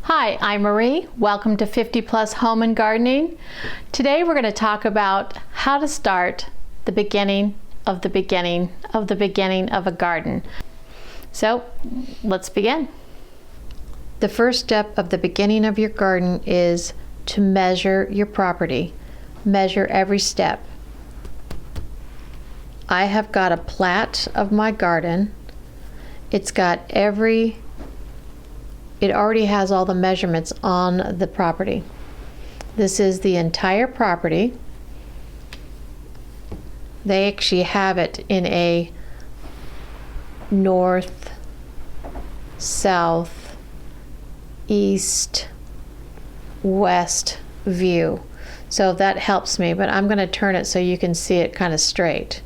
Hi, I'm Marie. Welcome to 50 Plus Home and Gardening. Today we're going to talk about how to start the beginning of the beginning of the beginning of a garden. So let's begin. The first step of the beginning of your garden is to measure your property. Measure every step. I have got a plat of my garden. It already has all the measurements on the property. This is the entire property. They actually have it in a north, south, east, west view. So that helps me, but I'm going to turn it so you can see it kind of straight.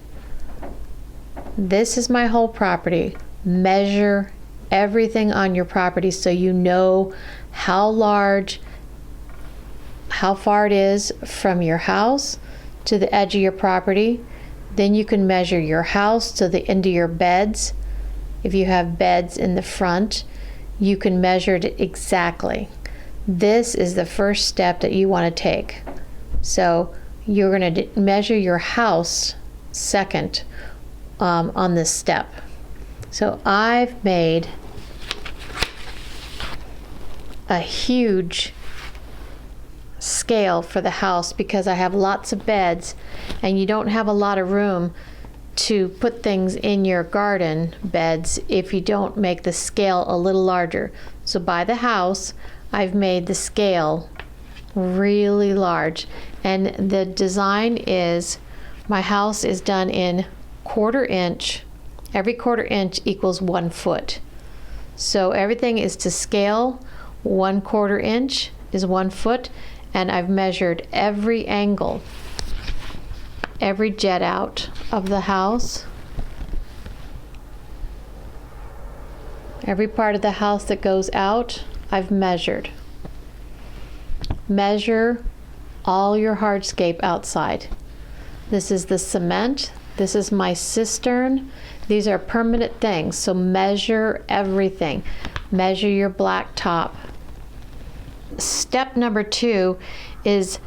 This is my whole property. Measure everything on your property so you know how far it is from your house to the edge of your property. Then you can measure your house to the end of your beds. If you have beds in the front, you can measure it exactly. This is the first step that you want to take. So you're going to measure your house second on this step. So I've made a huge scale for the house because I have lots of beds and you don't have a lot of room to put things in your garden beds if you don't make the scale a little larger. So by the house, I've made the scale really large, and the design is my house is done in 1/4 inch. Every 1/4 inch equals 1 foot. So everything is to scale. 1/4 inch is 1 foot, and I've measured every angle, every jet out of the house, every part of the house that goes out, I've measured. Measure all your hardscape outside. This is the cement. This is my cistern. These are permanent things, so measure everything. Measure your black top. Step number 2 is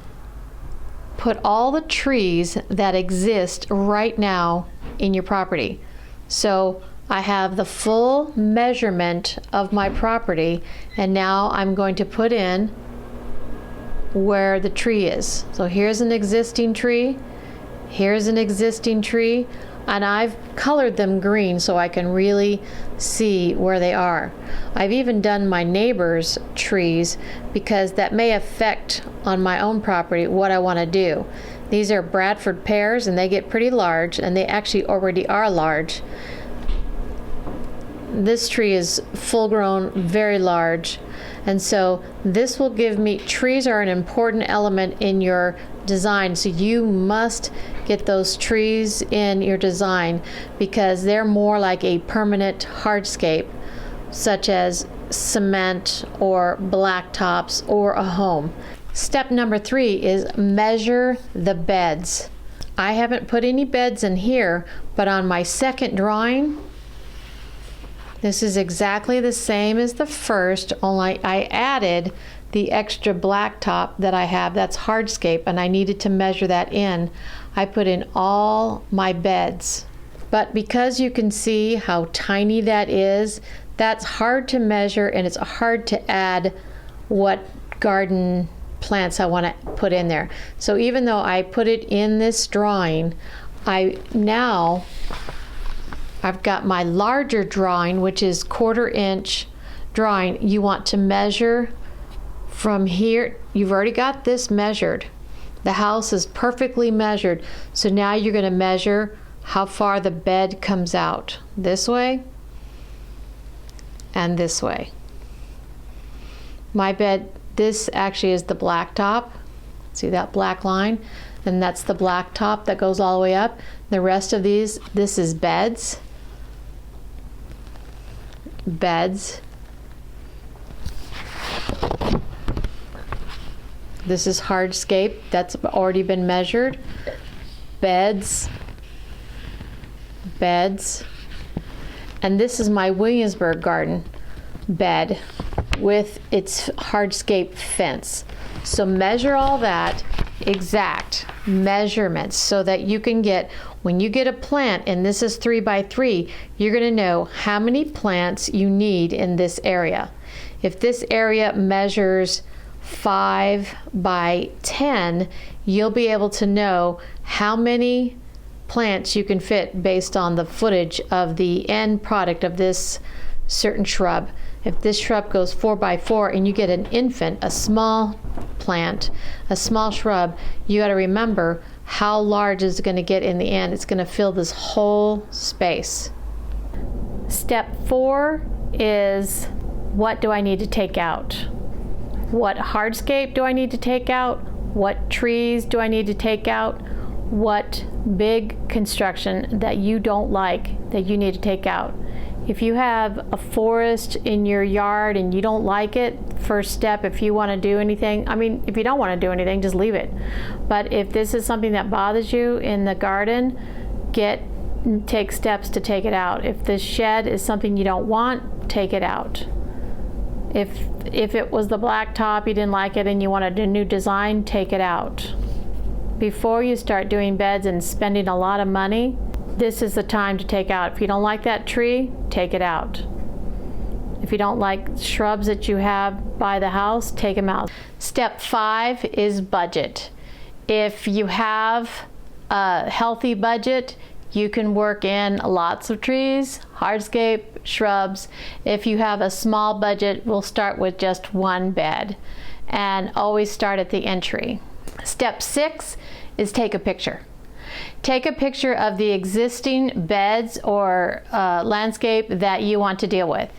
put all the trees that exist right now in your property. So I have the full measurement of my property, and now I'm going to put in where the tree is. So here's an existing tree. Here's an existing tree, and I've colored them green so I can really see where they are. I've even done my neighbor's trees because that may affect on my own property what I want to do. These are Bradford pears and they get pretty large, and they actually already are large. This tree is full grown, very large, and so this will give me, trees are an important element in your design, so you must get those trees in your design because they're more like a permanent hardscape, such as cement or blacktops or a home. Step number 3 is measure the beds. I haven't put any beds in here, but on my second drawing, this is exactly the same as the first, only I added the extra blacktop that I have, that's hardscape, and I needed to measure that in. I put in all my beds. But because you can see how tiny that is, that's hard to measure, and it's hard to add what garden plants I want to put in there. So even though I put it in this drawing, I've got my larger drawing, which is 1/4 inch drawing. You want to measure from here. You've already got this measured. The house is perfectly measured. So now you're going to measure how far the bed comes out. This way and this way. My bed, this actually is the black top. See that black line? And that's the black top that goes all the way up. The rest of these, this is beds. Beds. This is hardscape, that's already been measured. Beds, beds, and this is my Williamsburg garden bed. with its hardscape fence. So measure all that, exact measurements, so that you can get, when you get a plant, and this is 3 by 3, you're going to know how many plants you need in this area. If this area measures 5 by 10, you'll be able to know how many plants you can fit based on the footage of the end product of this certain shrub. If this shrub goes 4 by 4 and you get an infant, a small plant, a small shrub, you got to remember how large is it going to get in the end. It's going to fill this whole space. Step 4 is, what do I need to take out? What hardscape do I need to take out? What trees do I need to take out? What big construction that you don't like that you need to take out? If you have a forest in your yard and you don't like it, first step, if you want to do anything, I mean, if you don't want to do anything, just leave it. But if this is something that bothers you in the garden, take steps to take it out. If this shed is something you don't want, take it out. If it was the blacktop, you didn't like it and you wanted a new design, take it out. Before you start doing beds and spending a lot of money, this is the time to take out. If you don't like that tree, take it out. If you don't like shrubs that you have by the house, take them out. Step 5 is budget. If you have a healthy budget, you can work in lots of trees, hardscape, shrubs. If you have a small budget, we'll start with just 1 bed and always start at the entry. Step 6 is take a picture. Take a picture of the existing beds or landscape that you want to deal with.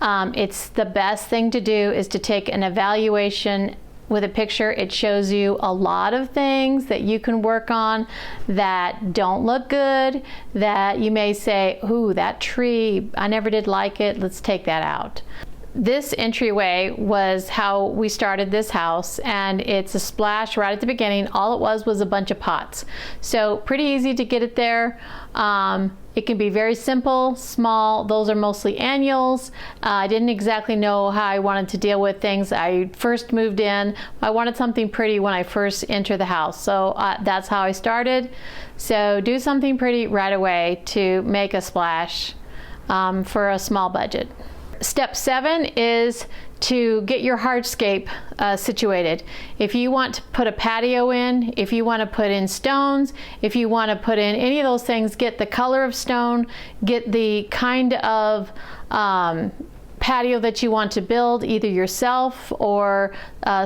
It's the best thing to do is to take an evaluation with a picture. It shows you a lot of things that you can work on that don't look good, that you may say, ooh, that tree, I never did like it, let's take that out. This entryway was how we started this house, and it's a splash right at the beginning. All it was a bunch of pots. So pretty easy to get it there. It can be very simple, small. Those are mostly annuals. I didn't exactly know how I wanted to deal with things. I first moved in. I wanted something pretty when I first entered the house. So that's how I started. So do something pretty right away to make a splash for a small budget. Step 7 is to get your hardscape situated. If you want to put a patio in, if you want to put in stones, if you want to put in any of those things, get the color of stone, get the kind of patio that you want to build, either yourself or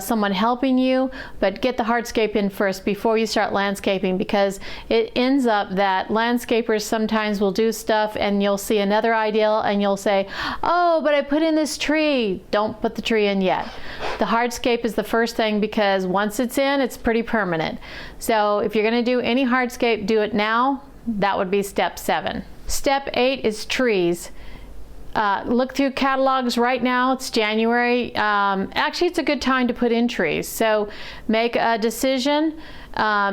someone helping you, but get the hardscape in first before you start landscaping, because it ends up that landscapers sometimes will do stuff and you'll see another ideal and you'll say, oh, but I put in this tree. Don't put the tree in yet. The hardscape is the first thing, because once it's in, it's pretty permanent. So if you're going to do any hardscape, do it now. That would be step 7. Step 8 is trees. Look through catalogs right now. It's January. Actually, it's a good time to put in trees. So make a decision.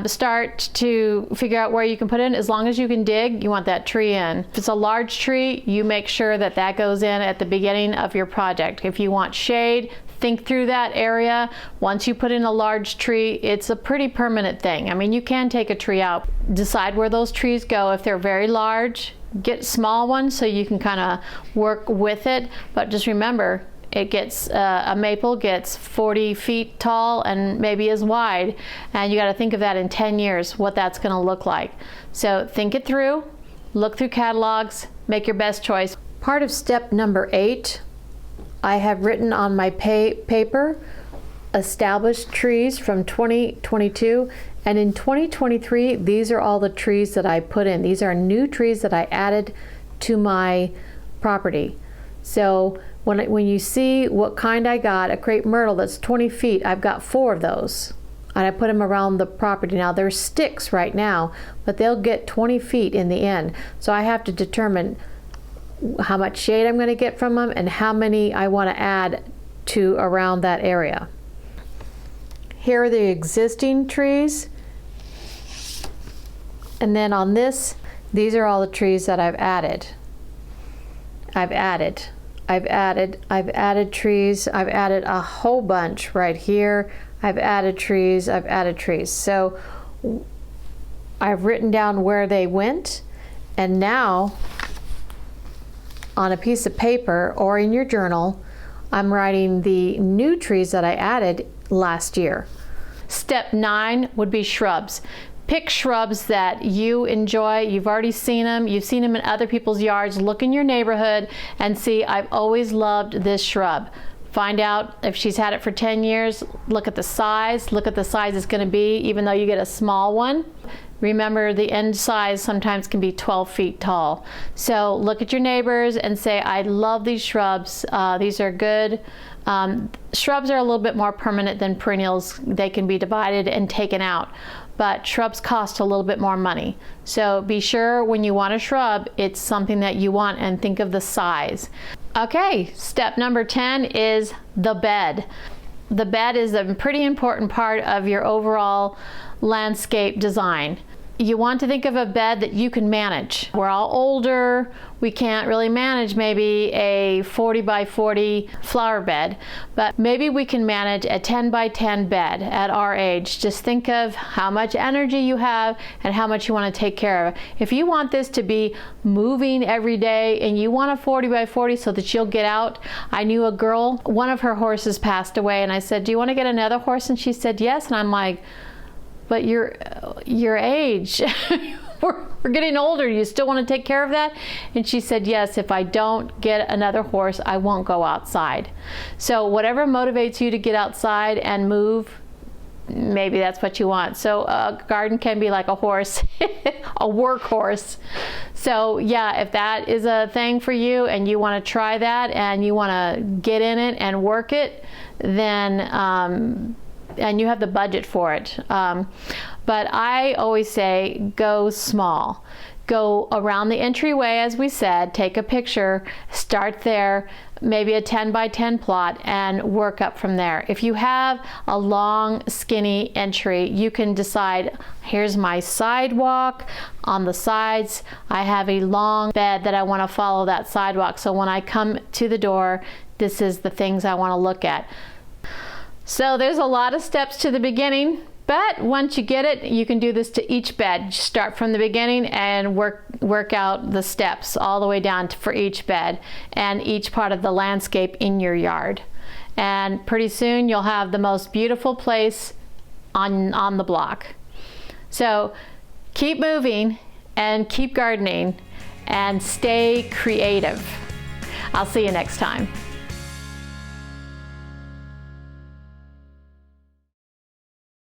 Start to figure out where you can put it in. As long as you can dig, you want that tree in. If it's a large tree, you make sure that that goes in at the beginning of your project. If you want shade, think through that area. Once you put in a large tree, it's a pretty permanent thing. I mean, you can take a tree out. Decide where those trees go. If they're very large, get small ones so you can kind of work with it. But just remember, it gets a maple gets 40 feet tall and maybe as wide, and you got to think of that in 10 years what that's going to look like. So think it through, look through catalogs, make your best choice. Part of step number 8, I have written on my paper, established trees from 2022. And in 2023, these are all the trees that I put in. These are new trees that I added to my property. So when you see what kind I got, a crepe myrtle that's 20 feet, I've got 4 of those. And I put them around the property. Now they're sticks right now, but they'll get 20 feet in the end. So I have to determine how much shade I'm going to get from them and how many I want to add to around that area. Here are the existing trees. And then on this, these are all the trees that I've added. I've added trees. I've added a whole bunch right here. I've added trees. So I've written down where they went, and now on a piece of paper or in your journal, I'm writing the new trees that I added last year. Step 9 would be shrubs. Pick shrubs that you enjoy. You've already seen them. You've seen them in other people's yards. Look in your neighborhood and see, I've always loved this shrub. Find out if she's had it for 10 years. Look at the size. Look at the size it's going to be, even though you get a small one. Remember, the end size sometimes can be 12 feet tall. So look at your neighbors and say, I love these shrubs. These are good. Shrubs are a little bit more permanent than perennials. They can be divided and taken out. But shrubs cost a little bit more money. So be sure when you want a shrub, it's something that you want, and think of the size. Okay, step number 10 is the bed. The bed is a pretty important part of your overall landscape design. You want to think of a bed that you can manage. We're all older. We can't really manage maybe a 40 by 40 flower bed, but maybe we can manage a 10 by 10 bed at our age. Just think of how much energy you have and how much you want to take care of. If you want this to be moving every day and you want a 40 by 40 so that you'll get out. I knew a girl, one of her horses passed away, and I said, do you want to get another horse? And she said yes. And I'm like, but your age, we're getting older. You still want to take care of that? And she said, yes, if I don't get another horse, I won't go outside. So whatever motivates you to get outside and move, maybe that's what you want. So a garden can be like a horse, a workhorse. So yeah, if that is a thing for you and you want to try that and you want to get in it and work it, then and you have the budget for it. But I always say go small. Go around the entryway, as we said, take a picture, start there, maybe a 10 by 10 plot, and work up from there. If you have a long, skinny entry, you can decide, here's my sidewalk. On the sides, I have a long bed that I want to follow that sidewalk. So when I come to the door, this is the things I want to look at. So there's a lot of steps to the beginning, but once you get it, you can do this to each bed. Start from the beginning and work out the steps all the way down for each bed and each part of the landscape in your yard. And pretty soon you'll have the most beautiful place on the block. So keep moving and keep gardening and stay creative. I'll see you next time.